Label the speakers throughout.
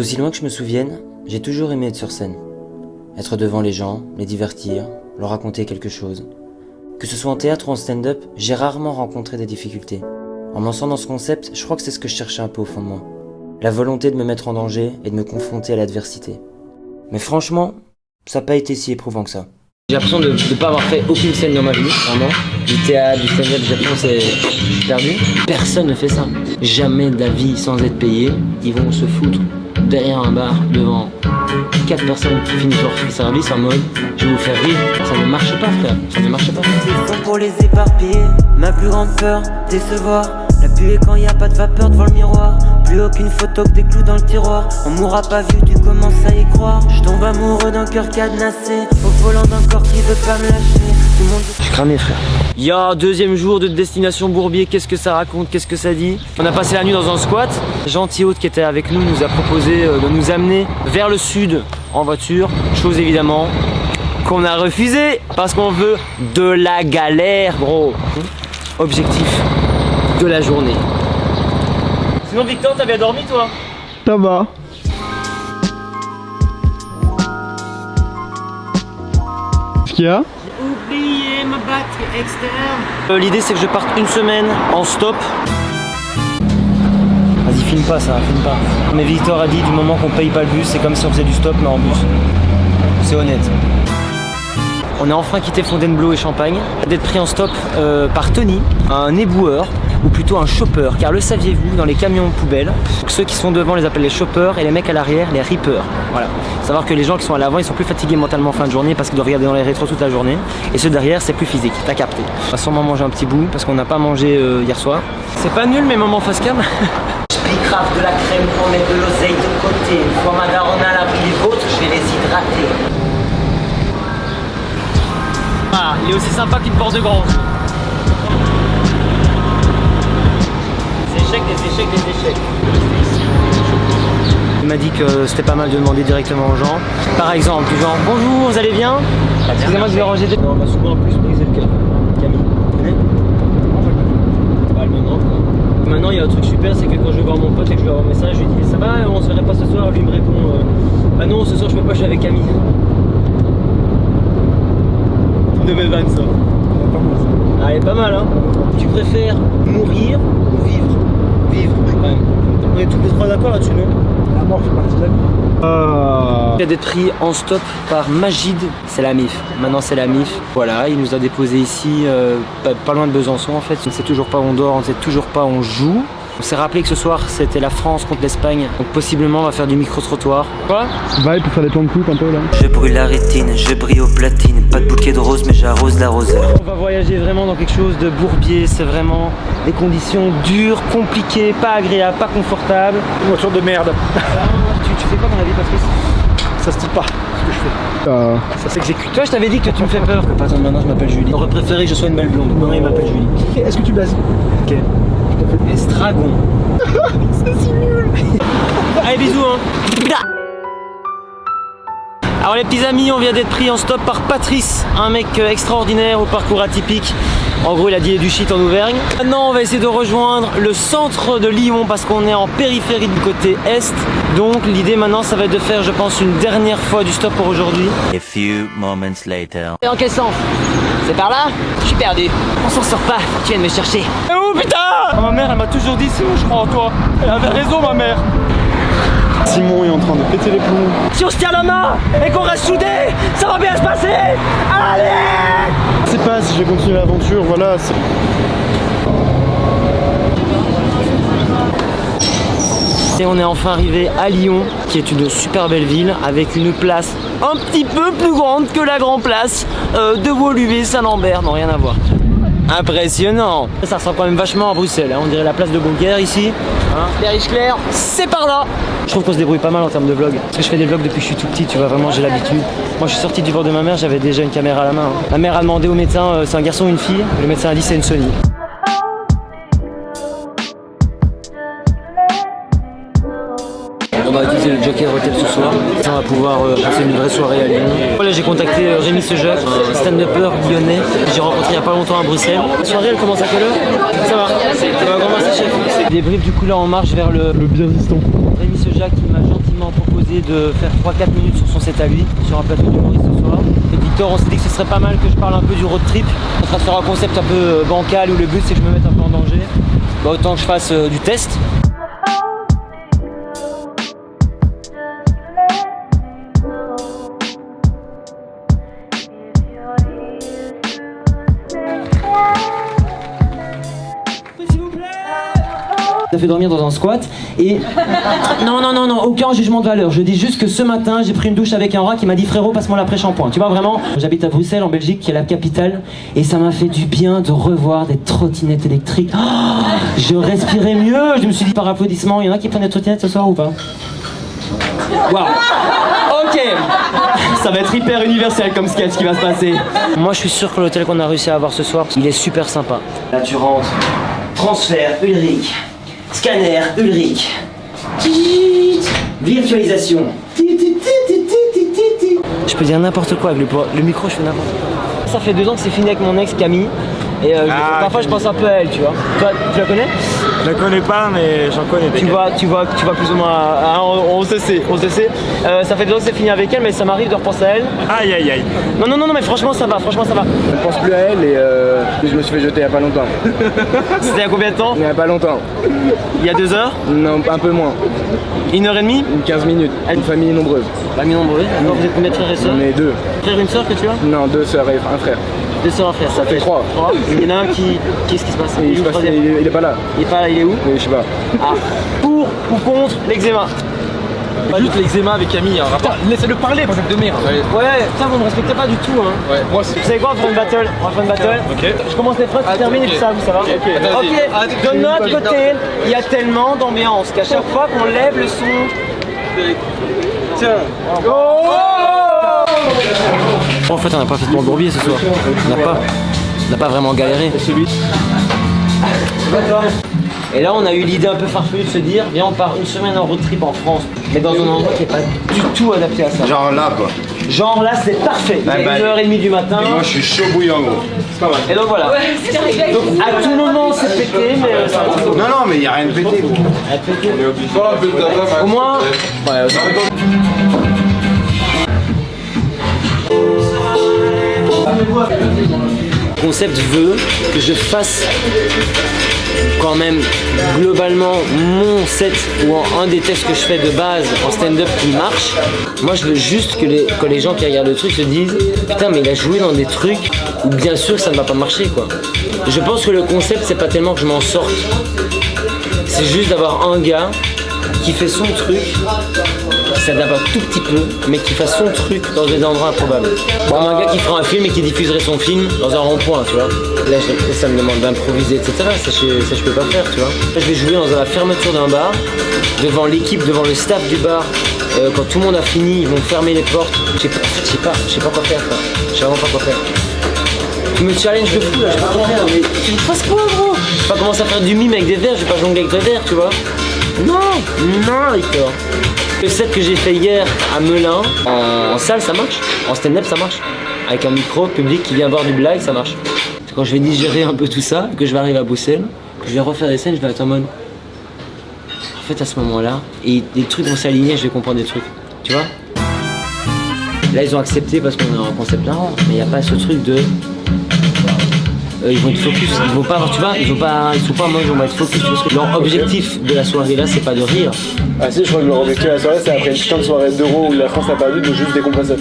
Speaker 1: D'aussi loin que je me souvienne, j'ai toujours aimé être sur scène. Être devant les gens, les divertir, leur raconter quelque chose. Que ce soit en théâtre ou en stand-up, j'ai rarement rencontré des difficultés. En me lançant dans ce concept, je crois que c'est ce que je cherchais un peu au fond de moi. La volonté de me mettre en danger et de me confronter à l'adversité. Mais franchement, ça n'a pas été si éprouvant que ça. J'ai l'impression de ne pas avoir fait aucune scène dans ma vie, vraiment. Du théâtre, du stand-up, j'ai l'impression que c'est perdu. Personne ne fait ça. Jamais de la vie sans être payé, ils vont se foutre derrière un bar devant 4 personnes qui finissent leur free service en mode je vais vous faire rire. Ça ne marche pas, frère, ça ne marche pas.
Speaker 2: C'est fond pour les éparpiller, ma plus grande peur, décevoir. La pluie quand y a pas de vapeur devant le miroir. Plus aucune photo que des clous dans le tiroir. On m'aura pas vu, tu commences à y croire. Je tombe amoureux d'un cœur cadenassé, au volant d'un corps qui veut pas me lâcher. Tout le monde...
Speaker 1: Je suis cramé, frère. Yo, deuxième jour de destination Bourbier, qu'est-ce que ça raconte, qu'est-ce que ça dit? On a passé la nuit dans un squat. Gentil hôte qui était avec nous a proposé de nous amener vers le sud en voiture. Chose évidemment qu'on a refusé parce qu'on veut de la galère, gros. Objectif de la journée. Sinon Victor, t'as bien dormi toi?
Speaker 3: Ça va. Qu'est-ce qu'il y a?
Speaker 1: J'ai oublié ma batterie externe. L'idée c'est que je parte une semaine en stop. Vas-y, filme pas ça, filme pas. Mais Victor a dit du moment qu'on paye pas le bus, c'est comme si on faisait du stop mais en bus. C'est honnête. On a enfin quitté Fontainebleau et Champagne, d'être pris en stop par Tony, un éboueur, ou plutôt un chopper, car le saviez-vous, dans les camions poubelles, ceux qui sont devant les appellent les choppers et les mecs à l'arrière les rippers. Voilà. Faut savoir que les gens qui sont à l'avant ils sont plus fatigués mentalement en fin de journée parce qu'ils doivent regarder dans les rétros toute la journée, et ceux derrière c'est plus physique, t'as capté. On va sûrement manger un petit bout parce qu'on n'a pas mangé hier soir. C'est pas nul mes moments face cam.
Speaker 2: Craft de la crème pour mettre de l'oseille de côté. Une fois ma daronne à l'abri des vôtres, je vais les hydrater.
Speaker 1: Ah, il est aussi sympa qu'une porte de grange. Des échecs, des échecs, des échecs. Il m'a dit que c'était pas mal de demander directement aux gens. Par exemple, du genre bonjour, vous allez bien? Excusez-moi de vous déranger. On m'a souvent plus brisé le cœur. Camille, tu connais? Pas le maintenant quoi. Maintenant il y a un truc super, c'est que quand je vais voir mon pote et que je lui envoie un message, je lui dis ça va, on se verrait pas ce soir, lui il me répond bah non ce soir je peux pas, je suis avec Camille. De mes vannes ça. Ah elle est pas mal hein. Tu préfères mourir ou vivre? Vivre quand même. On est tous les trois d'accord là-dessus non?
Speaker 3: La mort fait partie de la vie.
Speaker 1: Il a d'être pris en stop par Magid, c'est la MIF. Maintenant c'est la MIF. Voilà, il nous a déposé ici, pas loin de Besançon en fait. On ne sait toujours pas où on dort, on ne sait toujours pas où on joue. On s'est rappelé que ce soir c'était la France contre l'Espagne, donc possiblement on va faire du micro-trottoir. Quoi?
Speaker 3: Vibe pour faire des plans de coupe un peu là.
Speaker 2: Je brûle la rétine, je brille aux platines. Pas de bouquet de roses mais j'arrose l'arroseur.
Speaker 1: On va voyager vraiment dans quelque chose de Bourbier, c'est vraiment des conditions dures, compliquées, pas agréables, pas confortables.
Speaker 3: Une voiture de merde.
Speaker 1: Tu fais quoi dans la vie Patrice?
Speaker 3: Ça se dit pas ce que je fais.
Speaker 1: Ça s'exécute. Toi je t'avais dit que tu me fais peur. Par exemple maintenant je m'appelle Julie. J'aurais préféré que je sois une belle blonde. Maintenant il m'appelle Julie.
Speaker 3: Est-ce que tu baises?
Speaker 1: Ok. Estragon.
Speaker 3: C'est si nul.
Speaker 1: Allez bisous hein. Alors les petits amis, on vient d'être pris en stop par Patrice, un mec extraordinaire au parcours atypique. En gros il a dit du shit en Auvergne. Maintenant on va essayer de rejoindre le centre de Lyon parce qu'on est en périphérie du côté est. Donc l'idée maintenant ça va être de faire je pense une dernière fois du stop pour aujourd'hui.
Speaker 4: A few moments later.
Speaker 1: Et en quel sens? C'est par là? Je suis perdu. On s'en sort pas, tu viens de me chercher. Oh putain! Ma mère elle m'a toujours dit c'est où je crois en toi. Elle avait raison ma mère.
Speaker 3: Simon est en train de péter les plombs.
Speaker 1: Si on se tient la main et qu'on reste soudés, ça va bien se passer. Allez!
Speaker 3: Je sais pas si je vais continuer l'aventure, voilà.
Speaker 1: Et on est enfin arrivé à Lyon, qui est une super belle ville, avec une place un petit peu plus grande que la grande place de Woluwe-Saint-Lambert, non rien à voir. Impressionnant. Ça ressemble quand même vachement à Bruxelles, hein. On dirait la place de Beaucaire ici. Hein. Les riches clairs, c'est par là. Je trouve qu'on se débrouille pas mal en termes de vlog. Parce que je fais des vlogs depuis que je suis tout petit, tu vois, vraiment j'ai l'habitude. Moi je suis sorti du ventre de ma mère, j'avais déjà une caméra à la main. Hein. Ma mère a demandé au médecin, c'est un garçon ou une fille? Le médecin a dit c'est une Sony. On va utiliser le Joker Hotel ce soir. On va pouvoir passer une vraie soirée à Lyon. Là, j'ai contacté Rémi Sejac, un stand-upper lyonnais que j'ai rencontré il n'y a pas longtemps à Bruxelles. La soirée, elle commence à quelle heure? Ça va. Grand merci, chef. Des briefs, du coup, là, on marche vers le bien-distant. Rémi Sejac qui m'a gentiment proposé de faire 3-4 minutes sur son set à lui, sur un plateau d'humoriste ce soir. Et Victor, on s'est dit que ce serait pas mal que je parle un peu du road trip. On est en train de faire un concept un peu bancal où le but c'est que je me mette un peu en danger. Bah, autant que je fasse du test. Ça fait dormir dans un squat et non, aucun jugement de valeur. Je dis juste que ce matin j'ai pris une douche avec un rat qui m'a dit frérot passe-moi l'après-shampoing. Tu vois vraiment, j'habite à Bruxelles en Belgique qui est la capitale et ça m'a fait du bien de revoir des trottinettes électriques. Oh, je respirais mieux, je me suis dit par applaudissement, il y en a qui prennent des trottinettes ce soir ou pas? Waouh. Ok, ça va être hyper universel comme sketch qui va se passer. Moi je suis sûr que l'hôtel qu'on a réussi à avoir ce soir, il est super sympa. Là tu rentres, transfert Ulrich. Scanner, Ulrich. Virtualisation. Je peux dire n'importe quoi avec le micro, je fais n'importe quoi. Ça fait 2 ans que c'est fini avec mon ex Camille. Et parfois je pense un peu à elle, tu vois. Toi, tu la connais?
Speaker 5: Je la connais pas, mais j'en connais.
Speaker 1: Tu vois plus ou moins. On se sait. Ça fait 2 ans que c'est fini avec elle, mais ça m'arrive de repenser à elle.
Speaker 5: Aïe aïe aïe.
Speaker 1: Non, mais franchement ça va.
Speaker 3: Je ne pense plus à elle et je me suis fait jeter il n'y a pas longtemps.
Speaker 1: C'était il y a combien de temps?
Speaker 3: Il n'y a pas longtemps.
Speaker 1: Il y a 2 heures?
Speaker 3: Non, un peu moins.
Speaker 1: 1h30?
Speaker 3: 15 minutes. Une famille nombreuse.
Speaker 1: Famille nombreuse. Alors vous êtes combien de frères et sœurs?
Speaker 3: On est 2.
Speaker 1: Frère et une sœur que tu as?
Speaker 3: Non, 2 sœurs et un frère.
Speaker 1: 2 sœurs, un frère, ça fait
Speaker 3: 3.
Speaker 1: Il y en a un qu'est-ce qui se passe?
Speaker 3: Il est pas là.
Speaker 1: Il est pas là, il est où?
Speaker 3: Je sais pas.
Speaker 1: Ah, pour ou contre l'eczéma?
Speaker 6: Pas juste l'eczéma avec Camille, hein. Laissez-le parler, bordel de merde.
Speaker 1: Ouais, ça vous me respectez pas du tout, hein.
Speaker 6: Ouais, moi aussi.
Speaker 1: Vous savez quoi, on va faire une battle.
Speaker 6: Ok.
Speaker 1: Je commence les phrases, tu termines et puis ça va.
Speaker 6: Ok. Attends, vas-y.
Speaker 1: De notre côté, il y a tellement d'ambiance qu'à chaque fois qu'on lève le son...
Speaker 6: Tiens.
Speaker 1: En fait, on n'a pas fait de bourbier ce soir. On n'a pas vraiment galéré. Et là, on a eu l'idée un peu farfelue de se dire, viens, on part une semaine en road trip en France, mais dans un endroit qui n'est pas du tout adapté à ça.
Speaker 7: Genre là quoi.
Speaker 1: Genre là, c'est parfait. Il est 1h30 du matin.
Speaker 7: Et moi je suis chaud bouillant gros. C'est pas mal.
Speaker 1: Et donc voilà. Donc à tout moment, c'est pété, mais ça va.
Speaker 7: Non, mais il n'y a rien de pété gros.
Speaker 1: Au moins. Le concept veut que je fasse quand même globalement mon set ou un des tests que je fais de base en stand-up qui marche. Moi je veux juste que les gens qui regardent le truc se disent putain mais il a joué dans des trucs où bien sûr que ça ne va pas marcher quoi. Je pense que le concept c'est pas tellement que je m'en sorte, c'est juste d'avoir un gars qui fait son truc, qui s'adapte un tout petit peu, mais qui fasse son truc dans des endroits improbables. Comme un gars qui fera un film et qui diffuserait son film dans un rond-point, tu vois. Là, ça me demande d'improviser, etc. Ça, je peux pas faire, tu vois. Là, je vais jouer dans la fermeture d'un bar, devant l'équipe, devant le staff du bar. Quand tout le monde a fini, ils vont fermer les portes. Je sais pas quoi faire, quoi. Je sais vraiment pas quoi faire. Tu me challenge de fou, là, je sais pas quoi faire. Mais tu me fasses quoi, gros? Je vais pas commencer à faire du mime avec des verres, je vais pas jongler avec des verres, tu vois. Non, Victor. Le set que j'ai fait hier à Melun, en salle ça marche, en stand-up ça marche. Avec un micro, public qui vient voir du blague, ça marche. Quand je vais digérer un peu tout ça, que je vais arriver à Bruxelles, que je vais refaire des scènes, je vais être en mode... En fait à ce moment-là, et des trucs vont s'aligner, je vais comprendre des trucs. Tu vois? Là ils ont accepté parce qu'on a un concept là, mais il n'y a pas ce truc de... ils vont être focus, ils vont pas avoir, tu vois, ils sont pas en mode on va être focus, parce que leur objectif de la soirée là c'est pas de rire.
Speaker 3: Ah si, je crois que leur objectif de la soirée c'est après une putain de soirée d'Euro où la France n'a perdu de juste décompresser.
Speaker 1: Ok.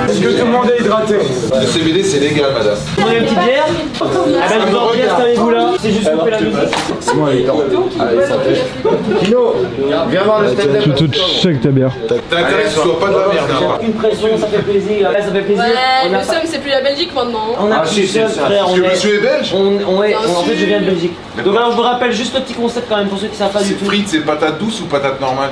Speaker 3: Est-ce que tout le demandé hydraté.
Speaker 8: Le CBD c'est légal madame.
Speaker 2: Vous voulez une petite bière? Ah ben je vous en prie, installez-vous là. C'est juste couper la musique.
Speaker 3: Simon il est temps. Allez, ça fait. Kino, viens voir le stand-up.
Speaker 9: Tu te check ta bière.
Speaker 8: T'as intérêt que ce soit pas de la merde. Hein.
Speaker 2: Une pression, ça fait plaisir. Là, ça fait plaisir.
Speaker 10: Ouais,
Speaker 2: On a
Speaker 10: le seum, c'est plus la Belgique maintenant.
Speaker 2: On a plus seul, frère.
Speaker 8: Parce que monsieur est belge.
Speaker 2: En fait, je viens de Belgique. Donc alors, je vous rappelle juste le petit concept quand même pour ceux qui savent pas du tout.
Speaker 8: Frites c'est patate douce ou patate normale?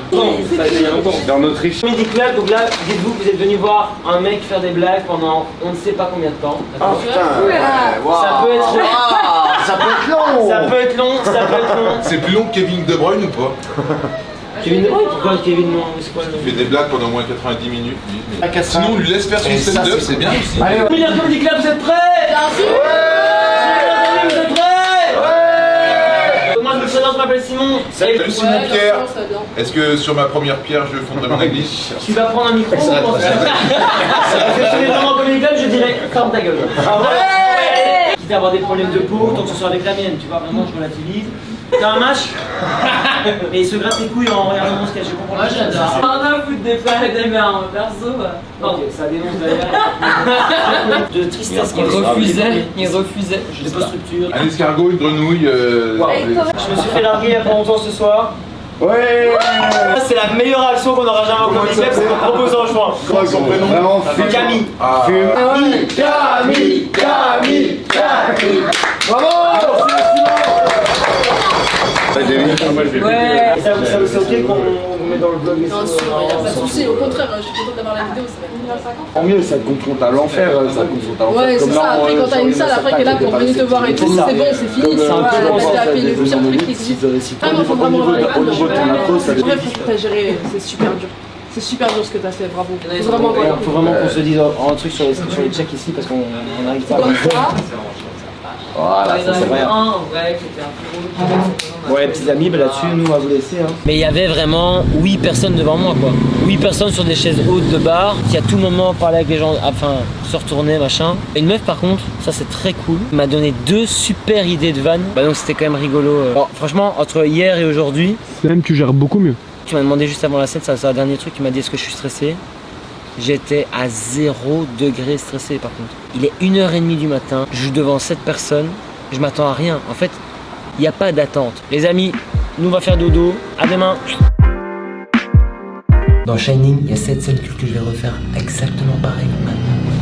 Speaker 3: Dans notre riche.
Speaker 2: Midi Club, donc là, dites-vous que vous êtes venu voir un mec faire des blagues pendant on ne sait pas combien de temps.
Speaker 3: Ah putain.
Speaker 2: Ça peut être
Speaker 3: Ça peut être long.
Speaker 2: Ça peut être long, ça peut être long.
Speaker 8: C'est plus long que Kevin De Bruyne ou pas?
Speaker 2: Kevin, pourquoi Kevin non? C'est quoi le...
Speaker 8: Il fait des blagues pendant au moins 90 minutes lui. Mais...
Speaker 3: Ah,
Speaker 8: Sinon on lui laisse faire son stand-up, c'est bien aussi.
Speaker 3: Allez,
Speaker 2: Midi Club, vous êtes prêts? Vous êtes prêts? Moi je me présente, je m'appelle Simon.
Speaker 8: Salut Simon Pierre.
Speaker 10: ça va bien.
Speaker 8: Est-ce que sur ma première pierre je fonderai mon église?
Speaker 2: Tu vas prendre un micro ou Parce que si les gens en Comedy Club, je dirais ferme ta gueule. Quitte à avoir des problèmes de peau, tant que ce soit avec la mienne, tu vois, vraiment je relativise. T'as un match et il se gratte les couilles en regardant mon sketch, je comprends. Moi j'adore. On a foutre des frères et des mères en perso. Ok, ça dénonce d'ailleurs. De tristesse qu'il refusait. Il refusait. Je sais pas structure.
Speaker 8: Un escargot, une grenouille.
Speaker 2: Je me suis fait larguer il y a pas longtemps ce soir.
Speaker 3: Ouais.
Speaker 2: C'est la meilleure action qu'on aura jamais au Comedy Club, c'est qu'on propose un choix.
Speaker 3: Comment son prénom? Vraiment,
Speaker 2: Camille.
Speaker 3: Camille. Bravo.
Speaker 2: Ouais. Ça c'est ok qu'on vous met dans le vlog.
Speaker 10: Bien sûr, y'a pas de soucis. Au contraire, je suis contente d'avoir la vidéo, ça va être 1h50.
Speaker 3: Tant mieux, ça te confronte à l'enfer, ça te confronte à l'enfer.
Speaker 10: Ouais, c'est ça. Après, quand t'as une salle, après, qui est là pour venir te voir et tout, c'est bon, c'est fini. C'est t'as fait le pire truc qui existe. Vraiment, faut vraiment avoir les vannes. Bref, t'as géré, c'est super dur. C'est super dur ce que t'as fait, bravo. Faut vraiment
Speaker 1: Faut vraiment qu'on se dise un truc sur les checks ici parce qu'on n'arrive pas à.
Speaker 10: Comme ça.
Speaker 3: Voilà, ça c'est vrai.
Speaker 1: Ouais, petits amis, bah là-dessus, nous on va vous laisser. Hein. Mais il y avait vraiment 8 personnes devant moi, quoi. 8 personnes sur des chaises hautes de bar qui à tout moment parlaient avec les gens, enfin se retourner, machin. Et une meuf, par contre, ça c'est très cool, m'a donné 2 super idées de vannes. Bah donc c'était quand même rigolo. Alors, franchement, entre hier et aujourd'hui.
Speaker 9: Même tu gères beaucoup mieux.
Speaker 1: Tu m'as demandé juste avant la scène, c'est un dernier truc, tu m'as dit est-ce que je suis stressé. J'étais à 0 degré stressé par contre. Il est 1h30 du matin, je joue devant 7 personnes, je m'attends à rien. En fait, il n'y a pas d'attente. Les amis, nous on va faire dodo, à demain. Dans Shining, il y a 7 scènes que je vais refaire exactement pareil maintenant.